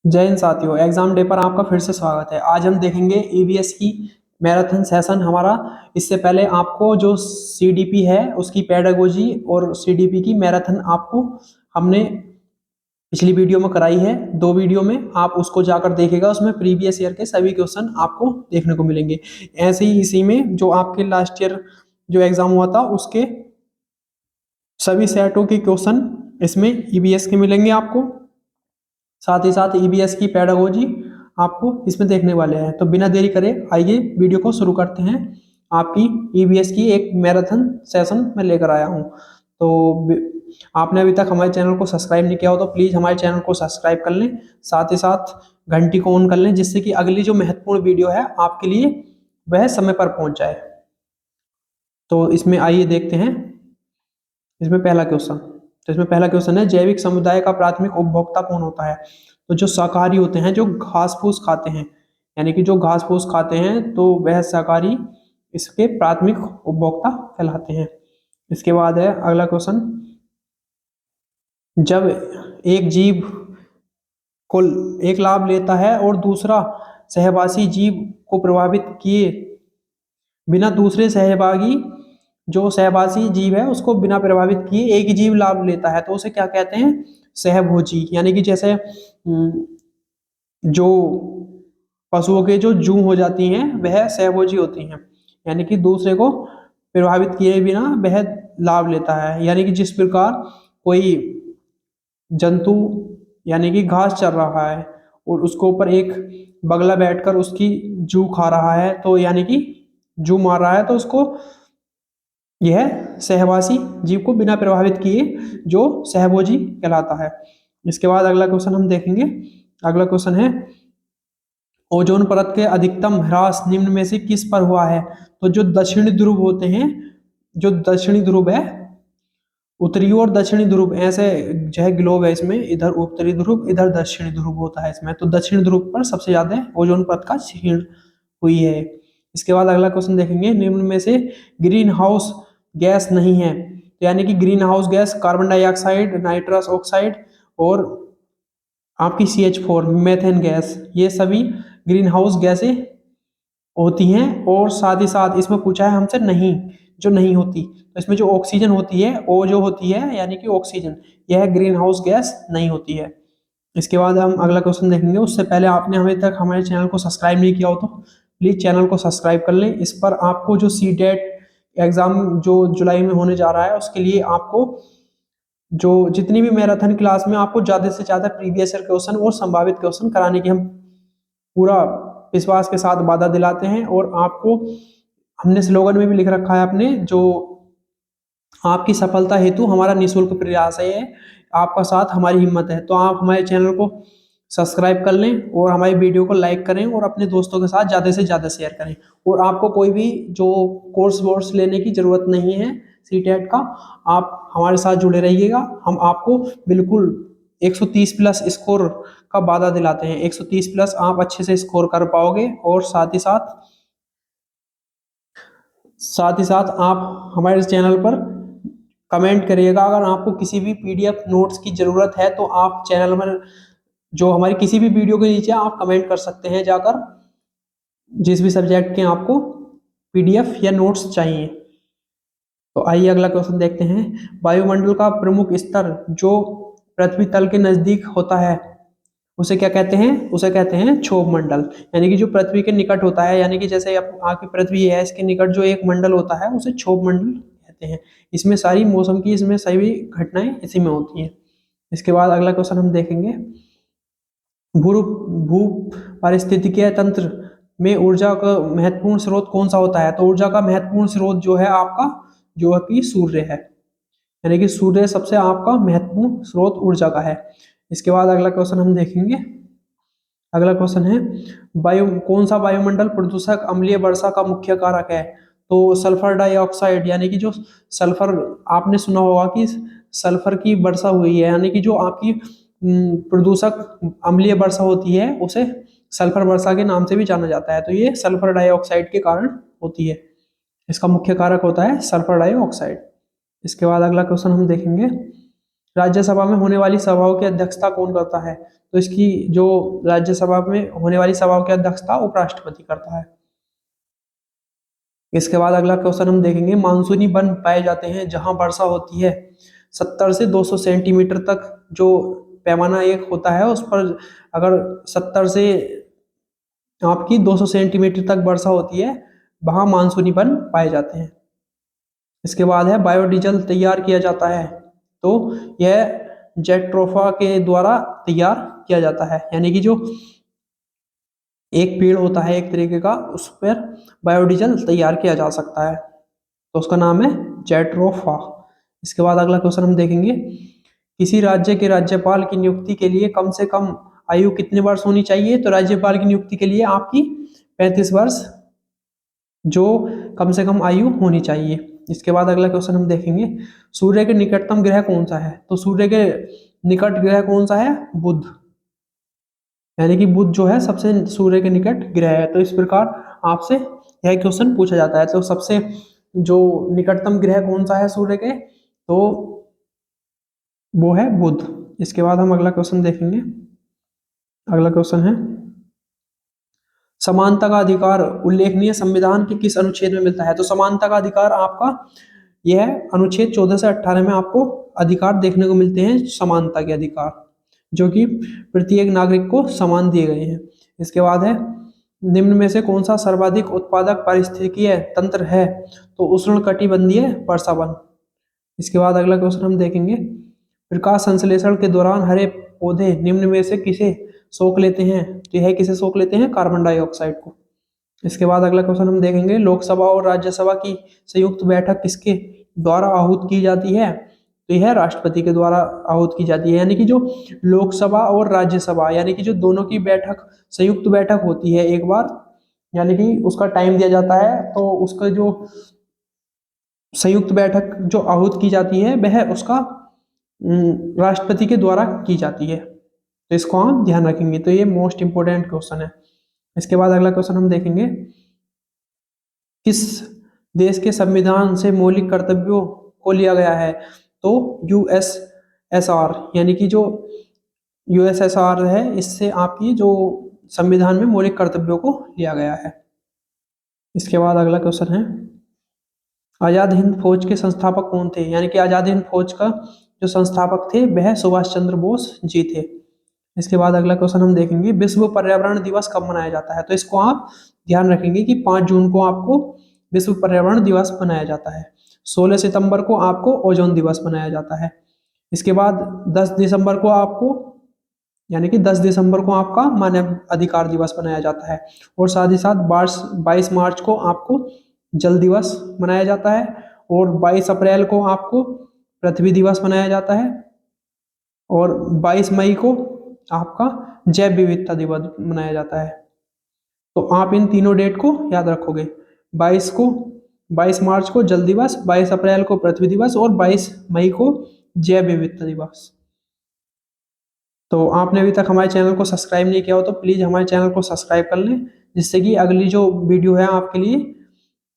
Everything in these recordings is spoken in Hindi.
जय हिंद साथियों, एग्जाम डे पर आपका फिर से स्वागत है। आज हम देखेंगे ईवीएस की मैराथन सेशन हमारा। इससे पहले आपको जो सीडीपी है उसकी पेडागोजी और सीडीपी की मैराथन आपको हमने पिछली वीडियो में कराई है। दो वीडियो में आप उसको जाकर देखेगा, उसमें प्रीवियस ईयर के सभी क्वेश्चन आपको देखने को मिलेंगे। ऐसे ही इसी में जो आपके लास्ट ईयर जो एग्जाम हुआ था उसके सभी सेटों के क्वेश्चन इसमें ईवीएस के मिलेंगे आपको। साथ ही साथ ईबीएस की पेडागोजी आपको इसमें देखने वाले हैं। तो बिना देरी करे आइए वीडियो को शुरू करते हैं। आपकी ईबीएस की एक मैराथन सेशन में लेकर आया हूं। आपने अभी तक हमारे चैनल को सब्सक्राइब नहीं किया हो तो प्लीज हमारे चैनल को सब्सक्राइब कर लें। साथ ही साथ घंटी को ऑन कर लें, जिससे कि अगली जो महत्वपूर्ण वीडियो है आपके लिए वह समय पर पहुंच जाए। तो इसमें आइए देखते हैं। इसमें पहला क्वेश्चन इसमें पहला क्वेश्चन है, जैविक समुदाय का प्राथमिक उपभोक्ता कौन होता है? तो जो शाकाहारी होते हैं, जो घास फूस खाते हैं, यानी कि जो घास फूस खाते हैं, तो वह शाकाहारी इसके प्राथमिक उपभोक्ता कहलाते हैं। इसके बाद है अगला क्वेश्चन, जब एक जीव को एक लाभ लेता है और दूसरा सहवासी जीव को प्रभावित किए बिना दूसरे सहभागी जो सहवासी जीव है उसको बिना प्रभावित किए एक ही जीव लाभ लेता है, तो उसे क्या कहते हैं? सहभोजी। यानी कि जैसे जो पशुओं के जो जूं हो जाती हैं वह सहभोजी होती हैं, यानी कि दूसरे को प्रभावित किए बिना वह लाभ लेता है। यानी कि जिस प्रकार कोई जंतु यानी कि घास चर रहा है और उसके ऊपर एक बगला बैठकर उसकी जू खा रहा है, तो यानी कि जू मार रहा है, तो उसको यह सहवासी जीव को बिना प्रभावित किए जो सहभोजी कहलाता है। इसके बाद अगला क्वेश्चन हम देखेंगे। अगला क्वेश्चन है, ओजोन परत के अधिकतम ह्रास निम्न में से किस पर हुआ है? तो जो दक्षिणी ध्रुव होते हैं, जो दक्षिणी ध्रुव है, उत्तरी और दक्षिणी ध्रुव ऐसे जो है ग्लोब है, इसमें इधर उत्तरी ध्रुव इधर दक्षिणी ध्रुव होता है इसमें, तो दक्षिणी ध्रुव पर सबसे ज्यादा ओजोन परत का क्षीण हुई है। इसके बाद अगला क्वेश्चन देखेंगे, निम्न में से ग्रीन हाउस गैस नहीं है? तो यानी कि green house gas carbon dioxide, nitrous oxide और आपकी CH4 मेथेन गैस, ये सभी ग्रीन हाउस गैसें होती हैं। और साथ ही साथ इसमें पूछा है हमसे नहीं, जो नहीं होती, तो इसमें जो ऑक्सीजन होती है वो जो होती है यानी कि ऑक्सीजन, यह ग्रीन हाउस गैस नहीं होती है। इसके बाद हम अगला क्वेश्चन देखेंगे। उससे पहले आपने अभी तक हमारे चैनल को सब्सक्राइब नहीं किया हो तो प्लीज चैनल को सब्सक्राइब कर लें। इस पर आपको जो सीटेट एग्जाम जो जुलाई में होने जा रहा है उसके लिए आपको जो जितनी भी मैराथन क्लास में आपको ज्यादा से ज्यादा प्रीवियस ईयर क्वेश्चन और संभावित क्वेश्चन कराने की हम पूरा विश्वास के साथ वादा दिलाते हैं। और आपको हमने स्लोगन में भी लिख रखा है अपने, जो आपकी सफलता हेतु हमारा निःशुल्क प्रयास है, आपका साथ हमारी हिम्मत है। तो आप हमारे चैनल को सब्सक्राइब कर लें और हमारी वीडियो को लाइक करें और अपने दोस्तों के साथ ज़्यादा से ज़्यादा शेयर करें। और आपको कोई भी जो कोर्स वोर्स लेने की ज़रूरत नहीं है सीटेट का, आप हमारे साथ जुड़े रहिएगा। हम आपको बिल्कुल 130 प्लस स्कोर का वादा दिलाते हैं। 130 प्लस आप अच्छे से स्कोर कर पाओगे। और साथ ही साथ आप हमारे चैनल पर कमेंट करिएगा। अगर आपको किसी भी PDF नोट्स की जरूरत है तो आप चैनल में जो हमारी किसी भी वीडियो के नीचे आप कमेंट कर सकते हैं जाकर, जिस भी सब्जेक्ट के आपको PDF या नोट्स चाहिए। तो आइए अगला क्वेश्चन देखते हैं। वायुमंडल का प्रमुख स्तर जो पृथ्वी तल के नजदीक होता है उसे क्या कहते हैं? उसे कहते हैं क्षोभ मंडल। यानी कि जो पृथ्वी के निकट होता है, यानी कि जैसे आपकी पृथ्वी है इसके निकट जो एक मंडल होता है उसे क्षोभ मंडल कहते हैं। इसमें सारी मौसम की इसमें सभी घटनाएं इसी में होती हैं। इसके बाद अगला क्वेश्चन हम देखेंगे, भू भू पारिस्थितिकीय तंत्र में ऊर्जा का महत्वपूर्ण स्रोत कौन सा होता है? तो ऊर्जा का महत्वपूर्ण स्रोत जो है आपका, जो है कि सूर्य है। यानी कि सूर्य सबसे आपका महत्वपूर्ण स्रोत ऊर्जा का है। इसके बाद अगला क्वेश्चन हम देखेंगे। अगला क्वेश्चन है, कौन सा वायुमंडल प्रदूषक अम्लीय वर्षा का मुख्य कारक है? तो सल्फर डाइऑक्साइड, यानी कि जो सल्फर, आपने सुना होगा कि सल्फर की वर्षा हुई है, यानी कि जो आपकी प्रदूषक अम्लीय वर्षा होती है उसे सल्फर वर्षा के नाम से भी जाना जाता है। तो ये सल्फर डाइऑक्साइड के कारण होती है। इसका मुख्य कारक होता है सल्फर डाइऑक्साइड। इसके बाद अगला क्वेश्चन हम देखेंगे। राज्यसभा में होने वाली सभाओं की अध्यक्षता कौन करता है? तो इसकी जो राज्यसभा में होने वाली सभाओं की अध्यक्षता उपराष्ट्रपति करता है। इसके बाद अगला क्वेश्चन हम देखेंगे, मानसूनी वन पाए जाते हैं जहां वर्षा होती है 70 से 200 सेंटीमीटर तक। जो पैमाना एक होता है उस पर अगर 70 से आपकी 200 सेंटीमीटर तक वर्षा होती है, वहां मानसूनी वन पाए जाते हैं। इसके बाद है बायोडीजल तैयार किया जाता है, तो यह जेट्रोफा के द्वारा तैयार किया जाता है, यानी कि जो एक पेड़ होता है एक तरीके का, उस पर बायोडीजल तैयार किया जा सकता है, तो उसका नाम है जेट्रोफा। इसके बाद अगला क्वेश्चन हम देखेंगे, किसी राज्य के राज्यपाल की नियुक्ति के लिए कम से कम आयु कितने वर्ष होनी चाहिए? तो राज्यपाल की नियुक्ति के लिए आपकी 35 वर्ष जो कम से कम आयु होनी चाहिए। इसके बाद अगला क्वेश्चन हम देखेंगे, सूर्य के निकटतम ग्रह कौन सा है? तो सूर्य के निकट ग्रह कौन सा है? बुध, यानी कि बुध जो है सबसे सूर्य के निकट ग्रह है। तो इस प्रकार आपसे यह क्वेश्चन पूछा जाता है। तो सबसे जो निकटतम ग्रह कौन सा है सूर्य के? तो वो है बुध। इसके बाद हम अगला क्वेश्चन देखेंगे। अगला क्वेश्चन है, समानता का अधिकार उल्लेखनीय संविधान के किस अनुच्छेद में मिलता है? तो समानता का अधिकार आपका यह अनुच्छेद 14 से 18 में आपको अधिकार देखने को मिलते हैं, समानता के अधिकार, जो कि प्रत्येक नागरिक को समान दिए गए हैं। इसके बाद है, निम्न में से कौन सा सर्वाधिक उत्पादक पारिस्थितिकीय तंत्र है? तो उष्णकटिबंधीय वर्षावन। इसके बाद अगला क्वेश्चन हम देखेंगे, प्रकाश संश्लेषण के दौरान हरे पौधे निम्न में से किसे सोख लेते हैं? तो यह किसे सोख लेते हैं? कार्बन डाइऑक्साइड को। इसके बाद अगला क्वेश्चन हम देखेंगे, लोकसभा और राज्यसभा की संयुक्त बैठक किसके द्वारा आहूत की जाती है? तो यह राष्ट्रपति के द्वारा आहूत की जाती है, यानी कि जो लोकसभा और राज्यसभा यानी कि जो दोनों की बैठक संयुक्त बैठक होती है एक बार, यानी कि उसका टाइम दिया जाता है, तो उसका जो संयुक्त बैठक जो आहूत की जाती है वह उसका राष्ट्रपति के द्वारा की जाती है। तो इसको हम ध्यान रखेंगे, तो ये मोस्ट इंपोर्टेंट क्वेश्चन है। इसके बाद अगला क्वेश्चन हम देखेंगे, किस देश के संविधान से मौलिक कर्तव्यों को लिया गया है? तो यूएसएसआर, यानी कि जो यूएसएसआर है, इससे आपकी जो संविधान में मौलिक कर्तव्यों को लिया गया है। इसके बाद अगला क्वेश्चन है, आजाद हिंद फौज के संस्थापक कौन थे? यानी कि आजाद हिंद फौज का जो संस्थापक थे वह सुभाष चंद्र बोस जी थे। इसके बाद अगला क्वेश्चन हम देखेंगे, विश्व पर्यावरण दिवस कब मनाया जाता है? तो इसको आप ध्यान रखेंगे कि 5 जून को आपको विश्व पर्यावरण दिवस मनाया जाता है। 16 सितंबर को आपको ओजोन दिवस मनाया जाता है। इसके बाद 10 दिसंबर को आपको, यानी कि 10 दिसंबर को आपका मानव अधिकार दिवस मनाया जाता है। और साथ ही साथ 22 मार्च को आपको जल दिवस मनाया जाता है, और 22 अप्रैल को आपको पृथ्वी दिवस मनाया जाता है, और 22 मई को आपका जैव विविधता दिवस मनाया जाता है। तो आप इन तीनों डेट को याद रखोगे, 22 मार्च को जल दिवस, 22 अप्रैल को पृथ्वी दिवस, और 22 मई को जैव विविधता दिवस। तो आपने अभी तक हमारे चैनल को सब्सक्राइब नहीं किया हो तो प्लीज़ हमारे चैनल को सब्सक्राइब कर लें, जिससे कि अगली जो वीडियो है आपके लिए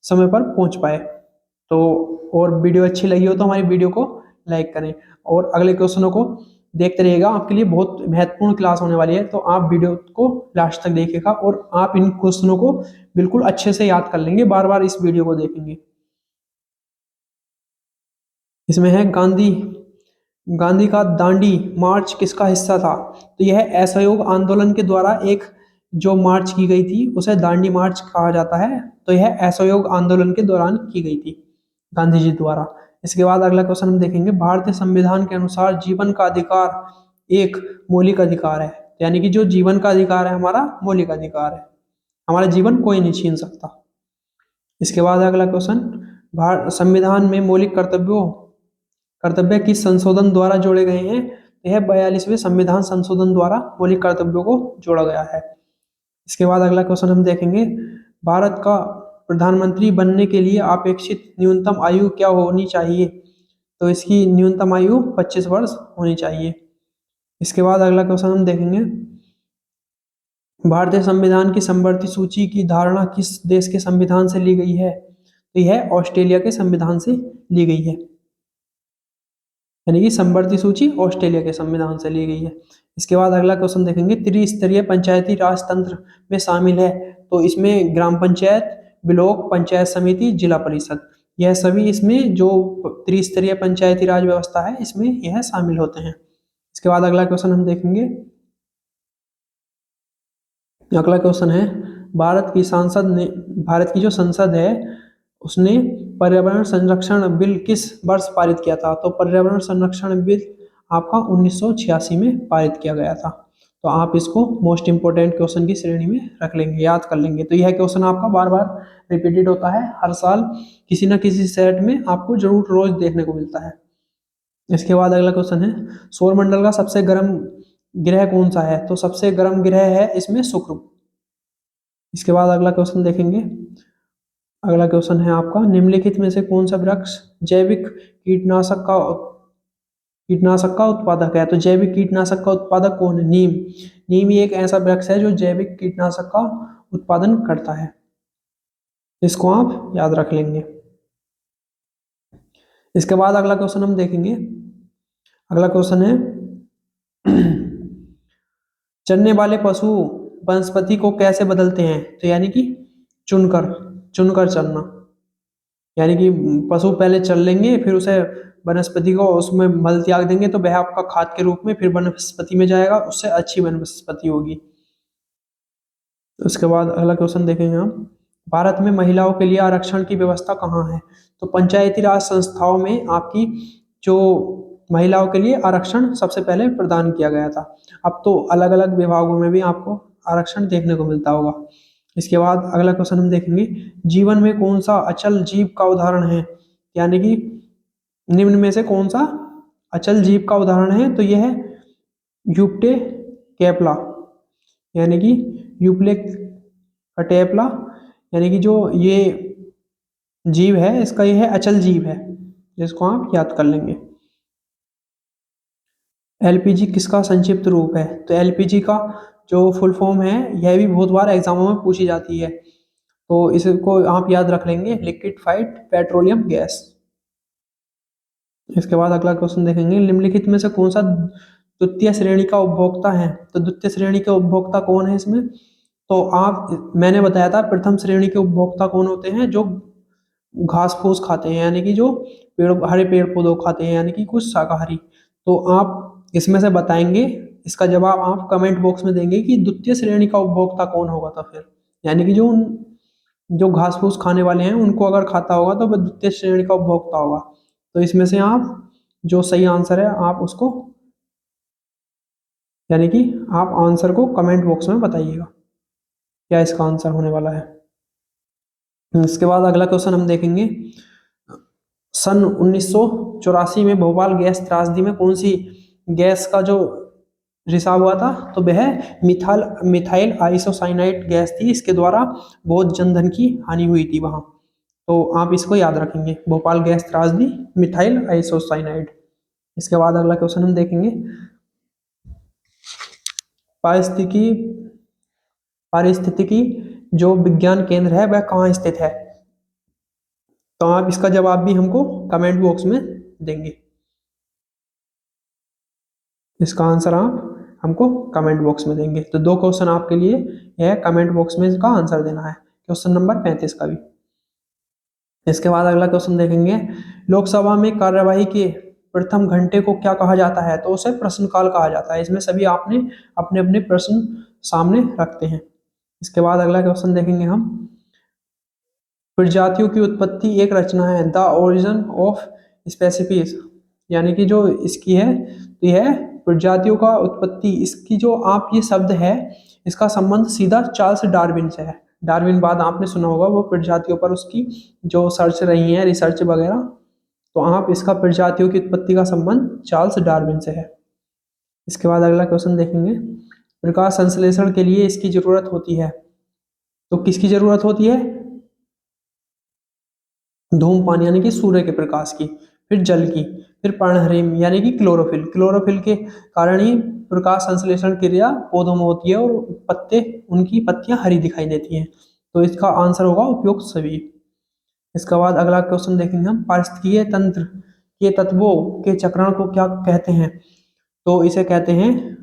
समय पर पहुंच पाए। तो और वीडियो अच्छी लगी हो तो हमारी वीडियो को लाइक करें, और अगले क्वेश्चनों को देखते रहिएगा, आपके लिए बहुत महत्वपूर्ण क्लास होने वाली है। तो आप वीडियो को लास्ट तक देखिएगा, और आप इन क्वेश्चनों को बिल्कुल अच्छे से याद कर लेंगे, बार बार इस वीडियो को देखेंगे। इसमें है, गांधी का दांडी मार्च किसका हिस्सा था? तो यह असहयोग आंदोलन के द्वारा एक जो मार्च की गई थी उसे दांडी मार्च कहा जाता है। तो यह असहयोग आंदोलन के दौरान की गई थी गांधी जी द्वारा। इसके बाद अगला क्वेश्चन हम देखेंगे, भारतीय संविधान के अनुसार जीवन का अधिकार एक मौलिक अधिकार है, यानी कि जो जीवन का अधिकार है हमारा मौलिक अधिकार है, हमारा जीवन कोई नहीं छीन सकता। इसके बाद अगला क्वेश्चन, संविधान में मौलिक कर्तव्य किस संशोधन द्वारा जोड़े गए हैं? यह 42वें संविधान संशोधन द्वारा मौलिक कर्तव्यों को जोड़ा गया है। इसके बाद अगला क्वेश्चन हम देखेंगे, भारत का प्रधानमंत्री बनने के लिए अपेक्षित न्यूनतम आयु क्या होनी चाहिए? तो इसकी न्यूनतम आयु 25 वर्ष होनी चाहिए। इसके बाद अगला क्वेश्चन हम देखेंगे, भारतीय संविधान की समवर्ती सूची की धारणा किस देश के संविधान से ली गई है? तो यह ऑस्ट्रेलिया के संविधान से ली गई है। यानी कि समवर्ती सूची ऑस्ट्रेलिया के संविधान से ली गई है। इसके बाद अगला क्वेश्चन देखेंगे, त्रिस्तरीय पंचायती राज तंत्र में शामिल है, तो इसमें ग्राम पंचायत, ब्लॉक पंचायत समिति, जिला परिषद, यह सभी इसमें जो त्रिस्तरीय पंचायती राज व्यवस्था है इसमें यह शामिल होते हैं। इसके बाद अगला क्वेश्चन हम देखेंगे, अगला क्वेश्चन है, भारत की जो संसद है उसने पर्यावरण संरक्षण बिल किस वर्ष पारित किया था? तो पर्यावरण संरक्षण बिल आपका 1986 में पारित किया गया था। तो आप इसको मोस्ट इंपोर्टेंट क्वेश्चन की श्रेणी में रख लेंगे, याद कर लेंगे। तो यह क्वेश्चन आपका बार बार रिपीटेड होता है, हर साल किसी न किसी सेट में आपको जरूर रोज देखने को मिलता है। इसके बाद अगला क्वेश्चन है, सौरमंडल का सबसे गर्म ग्रह कौन सा है? तो सबसे गर्म ग्रह है इसमें शुक्र। इसके बाद अगला क्वेश्चन देखेंगे, अगला क्वेश्चन है आपका, निम्नलिखित में से कौन सा वृक्ष जैविक कीटनाशक का उत्पादक है? तो जैविक कीटनाशक का उत्पादक कौन है? नीम। नीम ही एक ऐसा वृक्ष है जो जैविक कीटनाशक का उत्पादन करता है। इसको आप याद रख लेंगे। इसके बाद अगला क्वेश्चन हम देखेंगे, अगला क्वेश्चन है, चरने वाले पशु वनस्पति को कैसे बदलते हैं? तो यानी कि चुनकर चलना, यानी कि पशु पहले चल लेंगे, फिर उसे वनस्पति को उसमें मल त्याग देंगे, तो वह आपका खाद के रूप में फिर वनस्पति में जाएगा, उससे अच्छी वनस्पति होगी। उसके बाद अगला क्वेश्चन देखेंगे हम, भारत में महिलाओं के लिए आरक्षण की व्यवस्था कहाँ है? तो पंचायती राज संस्थाओं में आपकी जो महिलाओं के लिए आरक्षण सबसे पहले प्रदान किया गया था। अब तो अलग अलग विभागों में भी आपको आरक्षण देखने को मिलता होगा। इसके बाद अगला क्वेश्चन हम देखेंगे, जीवन में कौन सा अचल जीव का उदाहरण है? यानी कि निम्न में से कौन सा अचल जीव का उदाहरण है? तो यह है यूप्टे कैपला, यानी कि यूप्ले कटेपला, यानी कि जो ये जीव है इसका यह अचल जीव है, जिसको आप याद कर लेंगे। एलपीजी किसका संक्षिप्त रूप है? तो एलपीजी का जो फुल फॉर्म है यह भी बहुत बार एग्जामों में पूछी जाती है, तो इसको आप याद रख लेंगे, लिक्विफाइड पेट्रोलियम गैस। इसके बाद अगला क्वेश्चन देखेंगे, निम्नलिखित में से कौन सा द्वितीय श्रेणी का उपभोक्ता है? तो द्वितीय श्रेणी के उपभोक्ता कौन है इसमें? तो मैंने बताया था प्रथम श्रेणी के उपभोक्ता कौन होते हैं? जो घास फूस खाते हैं, यानी कि जो हरे पेड़ पौधों खाते हैं, यानी कि कुछ शाकाहारी। तो आप इसमें से बताएंगे, इसका जवाब आप कमेंट बॉक्स में देंगे कि द्वितीय श्रेणी का उपभोक्ता कौन होगा। तो फिर यानी कि जो घास फूस खाने वाले हैं उनको अगर खाता होगा तो वह द्वितीय श्रेणी का उपभोक्ता होगा। तो इसमें से आप जो सही आंसर है आप उसको, यानी कि आप आंसर को कमेंट बॉक्स में बताइएगा क्या इसका आंसर होने वाला है। इसके बाद अगला क्वेश्चन हम देखेंगे, सन 1984 में भोपाल गैस त्रासदी में कौन सी गैस का जो रिसाव हुआ था? तो वह मिथाइल आइसोसाइनाइड गैस थी। इसके द्वारा बहुत जनधन की हानि हुई थी वहां, तो आप इसको याद रखेंगे, भोपाल गैस त्रासदी, मिथाइल आइसोसाइनाइड। इसके बाद अगला क्वेश्चन हम देखेंगे, पारिस्थितिकी जो विज्ञान केंद्र है वह कहाँ स्थित है? तो आप इसका जवाब भी हमको कमेंट बॉक्स में देंगे। इसका आंसर आप हमको कमेंट बॉक्स में देंगे। तो दो क्वेश्चन आपके लिए यह कमेंट बॉक्स में इसका आंसर देना है, क्वेश्चन नंबर 35 का भी। इसके बाद अगला क्वेश्चन देखेंगे, लोकसभा में कार्यवाही के प्रथम घंटे को क्या कहा जाता है? तो उसे प्रश्नकाल कहा जाता है। इसमें सभी आपने अपने अपने प्रश्न सामने रखते हैं। इसके बाद अगला क्वेश्चन देखेंगे हम, प्रजातियों की उत्पत्ति एक रचना है, द ओरिजिन ऑफ स्पेसीज, यानी कि जो इसकी है तो यह प्रजातियों का उत्पत्ति, इसकी जो आप ये शब्द है इसका संबंध सीधा चार्ल्स डार्विन से है। डार्विन बाद आपने सुना होगा, वो प्रजातियों पर उसकी जो सर्च रही है, रिसर्च वगैरह, तो आप इसका प्रजातियों की उत्पत्ति का संबंध चार्ल्स डार्विन से है। इसके बाद अगला क्वेश्चन देखेंगे, प्रकाश संश्लेषण के लिए इसकी जरूरत होती है, तो किसकी जरूरत होती है? धूमपान यानी कि सूर्य के प्रकाश की, फिर जल की, फिर पर्णहरिम यानी कि क्लोरोफिल। क्लोरोफिल के कारण ही प्रकाश संश्लेषण क्रिया पौधों में होती है और उनकी पत्तियां हरी दिखाई देती हैं। तो इसका आंसर होगा उपयुक्त सभी। इसके बाद अगला क्वेश्चन देखेंगे हम, पारिस्थितिकीय तंत्र के तत्वों के चक्रण को क्या कहते हैं? तो इसे कहते हैं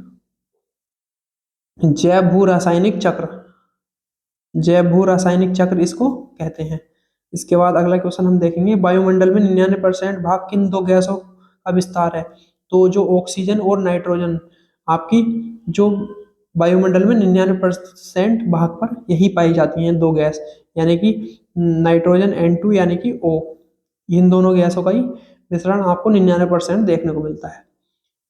जैव भू रासायनिक चक्र। जैव भू रासायनिक चक्र इसको कहते हैं। इसके बाद अगला क्वेश्चन हम देखेंगे, वायुमंडल में 99% भाग किन दो गैसों का विस्तार है? तो जो ऑक्सीजन और नाइट्रोजन, आपकी जो वायुमंडल में 99% भाग पर यही पाई जाती हैं दो गैस, यानी कि नाइट्रोजन N2 यानी कि O। इन दोनों गैसों का ही मिश्रण आपको 99% देखने को मिलता है।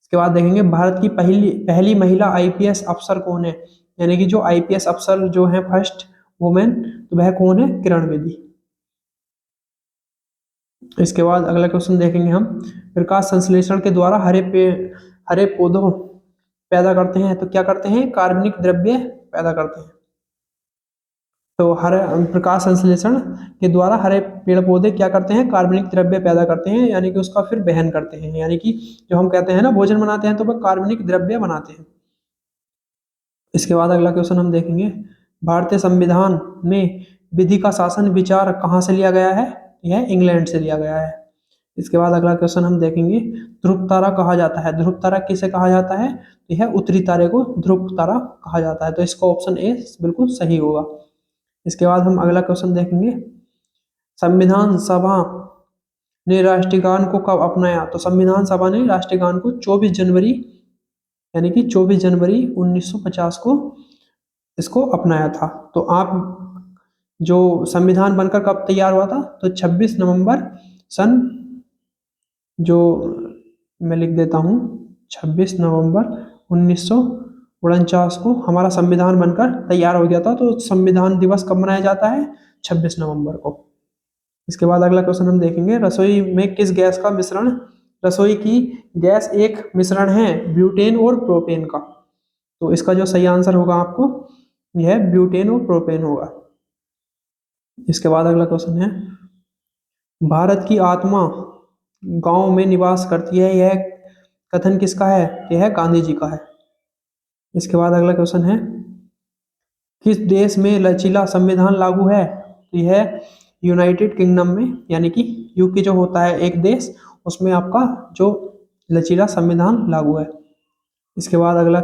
इसके बाद देखेंगे, भारत की पहली पहली महिला आईपीएस अफसर कौन है? यानी कि जो आईपीएस अफसर जो है फर्स्ट वुमेन, तो वह कौन है? किरण बेदी। इसके बाद अगला क्वेश्चन देखेंगे हम, प्रकाश संश्लेषण के द्वारा हरे पौधों पैदा करते हैं, तो क्या करते हैं? कार्बनिक द्रव्य पैदा करते हैं। तो हरे प्रकाश संश्लेषण के द्वारा हरे पेड़ पौधे क्या करते हैं? कार्बनिक द्रव्य पैदा करते हैं, यानी कि उसका फिर दहन करते हैं, यानी कि जो हम कहते हैं ना भोजन बनाते हैं, तो वह कार्बनिक द्रव्य बनाते हैं। इसके बाद अगला क्वेश्चन हम देखेंगे, भारतीय संविधान में विधि का शासन विचार कहाँ से लिया गया है? यह इंग्लैंड से लिया गया है। इसके बाद अगला क्वेश्चन हम देखेंगे, ध्रुव तारा कहा जाता है? ध्रुव तारा किसे कहा जाता है? तो यह उत्तरी तारे को ध्रुव तारा कहा जाता है। तो इसका ऑप्शन ए बिल्कुल सही होगा। इसके बाद हम अगला क्वेश्चन देखेंगे, संविधान सभा ने राष्ट्रीय गान को कब अपनाया? तो संविधान सभा ने राष्ट्रीय गान को 24 जनवरी यानी कि 24 जनवरी 1950 को इसको अपनाया था। तो आप जो संविधान बनकर कब तैयार हुआ था? तो 26 नवंबर सन, जो मैं लिख देता हूँ, 26 नवंबर 1949 को हमारा संविधान बनकर तैयार हो गया था। तो संविधान दिवस कब मनाया जाता है? 26 नवंबर को। इसके बाद अगला क्वेश्चन हम देखेंगे, रसोई में किस गैस का मिश्रण? रसोई की गैस एक मिश्रण है ब्यूटेन और प्रोपेन का। तो इसका जो सही आंसर होगा आपको, यह ब्यूटेन और प्रोपेन होगा। इसके बाद अगला क्वेश्चन है, भारत की आत्मा गांव में निवास करती है, यह कथन किसका है? यह गांधी जी का है। इसके बाद अगला क्वेश्चन है, किस देश में लचीला संविधान लागू है? तो यह यूनाइटेड किंगडम में, यानी कि यूके जो होता है एक देश, उसमें आपका जो लचीला संविधान लागू है। इसके बाद अगला,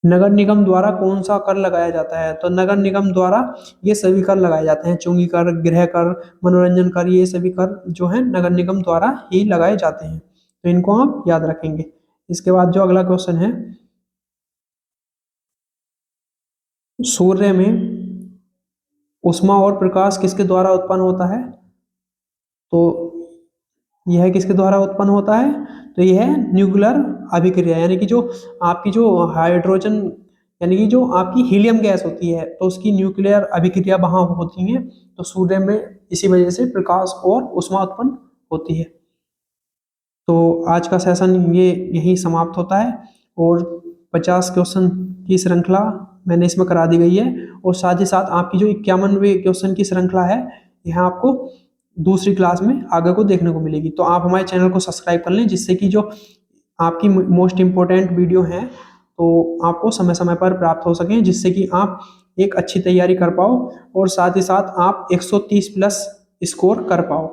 नगर निगम द्वारा कौन सा कर लगाया जाता है? तो नगर निगम द्वारा ये सभी कर लगाए जाते हैं, चुंगी कर, गृह कर, मनोरंजन कर, ये सभी कर जो है नगर निगम द्वारा ही लगाए जाते हैं। तो इनको आप याद रखेंगे। इसके बाद जो अगला क्वेश्चन है, सूर्य में ऊष्मा और प्रकाश किसके द्वारा उत्पन्न होता है? तो यह किसके द्वारा उत्पन्न होता है? तो यह न्यूक्लियर अभिक्रिया, यानी कि जो आपकी जो हाइड्रोजन यानी कि जो आपकी हीलियम गैस होती है, तो उसकी न्यूक्लियर अभिक्रिया वहां होती है। तो सूर्य में इसी वजह से प्रकाश और ऊष्मा उत्पन्न होती है। तो आज का सेशन ये यही समाप्त होता है, और 50 क्वेश्चन की श्रृंखला मैंने इसमें करा दी गई है, और साथ ही साथ आपकी जो 51वें क्वेश्चन की श्रृंखला है, यह आपको दूसरी क्लास में आगे को देखने को मिलेगी। तो आप हमारे चैनल को सब्सक्राइब कर लें, जिससे कि जो आपकी मोस्ट इम्पोर्टेंट वीडियो है तो आपको समय समय पर प्राप्त हो सकें, जिससे कि आप एक अच्छी तैयारी कर पाओ, और साथ ही साथ आप 130 प्लस स्कोर कर पाओ।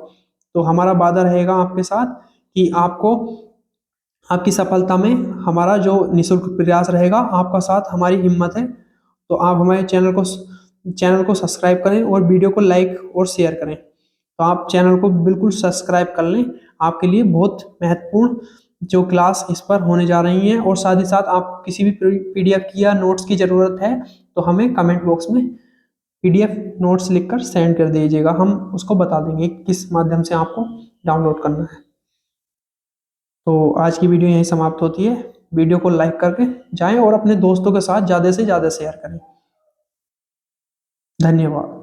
तो हमारा वादा रहेगा आपके साथ कि आपको आपकी सफलता में हमारा जो निःशुल्क प्रयास रहेगा, आपका साथ हमारी हिम्मत है। तो आप हमारे चैनल को सब्सक्राइब करें और वीडियो को लाइक और शेयर करें। तो आप चैनल को बिल्कुल सब्सक्राइब कर लें, आपके लिए बहुत महत्वपूर्ण जो क्लास इस पर होने जा रही हैं। और साथ ही साथ आप किसी भी पीडीएफ की या नोट्स की ज़रूरत है तो हमें कमेंट बॉक्स में पीडीएफ नोट्स लिखकर सेंड कर दीजिएगा, हम उसको बता देंगे किस माध्यम से आपको डाउनलोड करना है। तो आज की वीडियो यहीं समाप्त होती है। वीडियो को लाइक करके जाएं और अपने दोस्तों के साथ ज़्यादा से ज़्यादा शेयर करें। धन्यवाद।